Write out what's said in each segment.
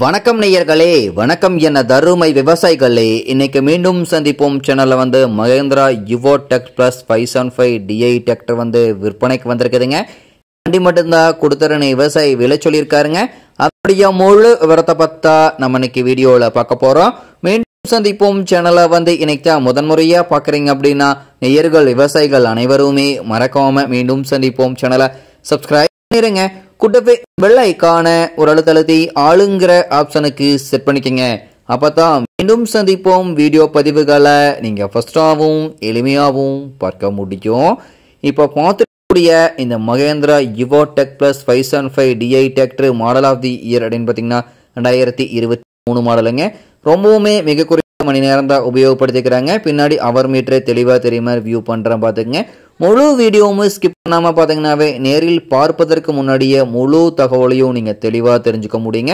வணக்கம் நேயர்களே, வணக்கம் என்ன தருமை விவசாயிகளே. இன்னைக்கு மீண்டும் சந்திப்போம். சேனல்ல Mahindra Yuvo tech plus 575 DI tractor விற்பனைக்கு வந்திருக்குதுங்க. வண்டி மட்டும்தான் கொடுத்துறேன்னு விவசாயி விலை சொல்லியிருக்காருங்க. அப்படியே முழு விவரத்தை பார்த்தா நம்ம இன்னைக்கு வீடியோல பார்க்க போறோம். மீண்டும் சந்திப்போம். சேனலை இன்னைக்கு தான் முதன்முறையா பாக்குறீங்க அப்படின்னா நேயர்கள் விவசாயிகள் அனைவருமே மறக்காம மீண்டும் சந்திப்போம் சேனலை சப்ஸ்கிரைப் பண்ணிருங்க. கூட்டவே பெல் ஐகான ஒரு அழுத்தழுத்தி ஆளுங்கிற ஆப்ஷனுக்கு செட் பண்ணிக்கங்க. அப்பதான் மீண்டும் சந்திப்போம் வீடியோ பதிவுகளை நீங்க ஃபர்ஸ்டாவும் எளிமையாவும் பார்க்க முடியும். இப்ப பார்த்துக்கூடிய இந்த Mahindra Yuvo tech plus 575 DI tractor model of the year அப்படின்னு பாத்தீங்கன்னா 2023 மாடலுங்க. ரொம்பவுமே மிக குறைந்த மணி நேரம் தான் உபயோகப்படுத்திக்கிறாங்க. பின்னாடி அவர் மீட்டரை தெளிவா தெரியுமா வியூ பண்றேன் பாத்துக்கங்க. முழு வீடியோவும் ஸ்கிப் பண்ணாம பாத்தீங்கன்னாவே நேரில் பார்ப்பதற்கு முன்னாடியே முழு தகவலையும் நீங்க தெளிவா தெரிஞ்சுக்க முடியுங்க.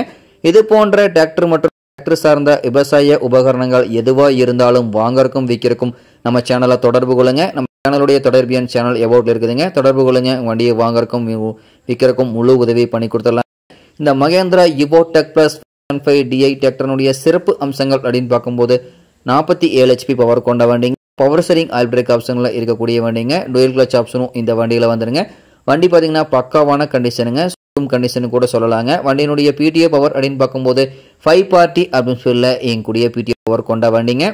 இது போன்ற டிராக்டர் மற்றும் டிராக்டர் சார்ந்த விவசாய உபகரணங்கள் எதுவா இருந்தாலும் வாங்கறக்கும் விற்கிறக்கும் நம்ம சேனலை தொடர்பு கொள்ளுங்க. நம்ம சேனலுடைய தொடர்பியன் சேனல் எபோட்ல இருக்குதுங்க. தொடர்பு கொள்ளுங்க. வண்டியை வாங்கறக்கும் விற்கிறக்கும் முழு உதவி பண்ணி கொடுத்துடலாம். இந்த Mahindra Yuvo tech plus 575 DI டிராக்டருடைய சிறப்பு அம்சங்கள் அப்படின்னு பார்க்கும்போது 47 HP பவர் கொண்ட வண்டிங்க. பவர் ஸ்டீரிங் ஆயில் பிரேக் ஆப்ஷன்ல இருக்கக்கூடிய வண்டிங்க. டூயல் கிளட்ச் ஆப்ஷனும் இந்த வண்டியில வந்துருங்க. வண்டி பாத்தீங்கன்னா பக்காவான கண்டிஷனுங்க. ஷோரூம் கண்டிஷன் கூட சொல்லலாங்க. வண்டியினுடைய PTA பவர் அப்படின்னு பார்க்கும்போது 540 அப்படின்னு சொல்ல எங்கூடிய PTA பவர் கொண்ட வண்டிங்க.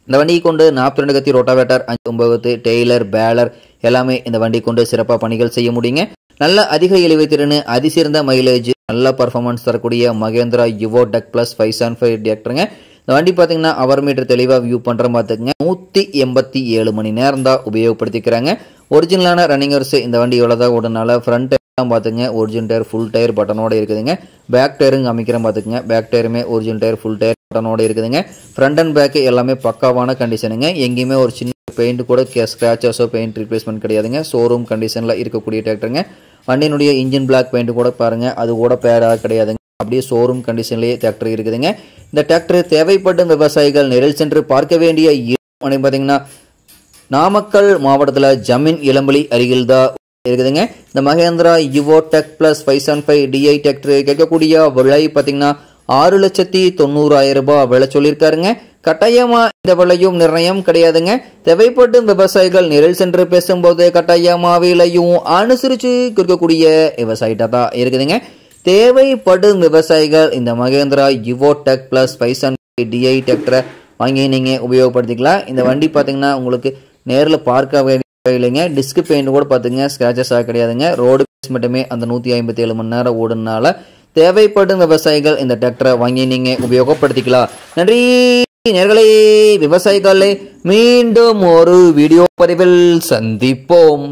இந்த வண்டியை கொண்டு 42 கத்தி ரோட்டாவேட்டர் 59 டெய்லர் பேலர் எல்லாமே இந்த வண்டி கொண்டு சிறப்பாக பணிகள் செய்ய முடியுங்க. நல்ல அதிக இழுவை திறன், அதிசிறந்த மைலேஜ், நல்ல பர்ஃபார்மன்ஸ் தரக்கூடிய மகேந்திரா யுவோ டெக் பிளஸ் 575 டிராக்டருங்க. இந்த வண்டி பார்த்தீங்கன்னா அவர் மீட்டர் தெளிவாக வியூ பண்ணுற பார்த்துக்குங்க. 187 மணி நேரம் தான் உபயோகப்படுத்திக்கிறாங்க. ஒரிஜினலான ரன்னிங் ஹவர்ஸ் இந்த வண்டி எவ்வளோதான் ஓடுனால ஃப்ரண்ட் டயர்லாம் பார்த்துங்க ஒரிஜினல் டயர் ஃபுல் டயர் பட்டனோட இருக்குதுங்க. பேக் டயருங்க அமைக்கிறேன் பார்த்துக்குங்க. பேக் டயருமே ஒரிஜினல் டயர் ஃபுல் டயர் பட்டனோட இருக்குதுங்க. ஃப்ரண்ட் அண்ட் பேக் எல்லாமே பக்காவான கண்டிஷனுங்க. எங்கேயுமே ஒரு சின்ன பெயிண்ட் கூட ஸ்கிராச்சஸோ பெயிண்ட் ரீப்ளேஸ்மெண்ட் கிடையாதுங்க. ஷோரூம் கண்டிஷனில் இருக்கக்கூடிய டிராக்டருங்க. வண்டியினுடைய இன்ஜின் பிளாக் பெயிண்ட் கூட பாருங்க, அது கூட பேடாக கிடையாதுங்க. அப்படியே ஷோரூம் கண்டிஷன்லேயே டிராக்டர் இருக்குதுங்க. இந்த டிராக்டர் தேவைப்படும் விவசாயிகள் நேரில் சென்று பார்க்க வேண்டிய இடம் பார்த்தீங்கன்னா நாமக்கல் மாவட்டத்தில் ஜமீன் இளம்பலி அருகில் தான் இருக்குதுங்க. இந்த Mahindra Yuvo tech plus 575 DI tractor கேட்கக்கூடிய விலை பார்த்தீங்கன்னா 6,90,000 ரூபாய் விலை சொல்லியிருக்காருங்க. கட்டாயமா இந்த விலையும் நிர்ணயம் கிடையாதுங்க. தேவைப்படும் விவசாயிகள் நேரில் சென்று பேசும்போது கட்டாயமா விலையும் அனுசரிச்சு கொடுக்கக்கூடிய விவசாயிட்டா தான் இருக்குதுங்க. தேவைப்படும் விவசாயிகள் இந்த Mahindra Yuvo tech plus 575 DI டிராக்டரை வாங்கி நீங்க உபயோகப்படுத்திக்கலாம். இந்த வண்டி பாத்தீங்கன்னா உங்களுக்கு நேரில் பார்க்க இல்லைங்க. டிஸ்க் பெயிண்ட் கூட பாத்துங்க ஸ்கிராச்சஸ் கிடையாதுங்க. ரோடு மட்டுமே அந்த 157 மணி நேரம் ஓடுனால தேவைப்படும் விவசாயிகள் இந்த டிராக்டரை வாங்கி நீங்க உபயோகப்படுத்திக்கலாம். நன்றி நேயர்களே, விவசாயிகளே. மீண்டும் ஒரு வீடியோ பதிவில் சந்திப்போம்.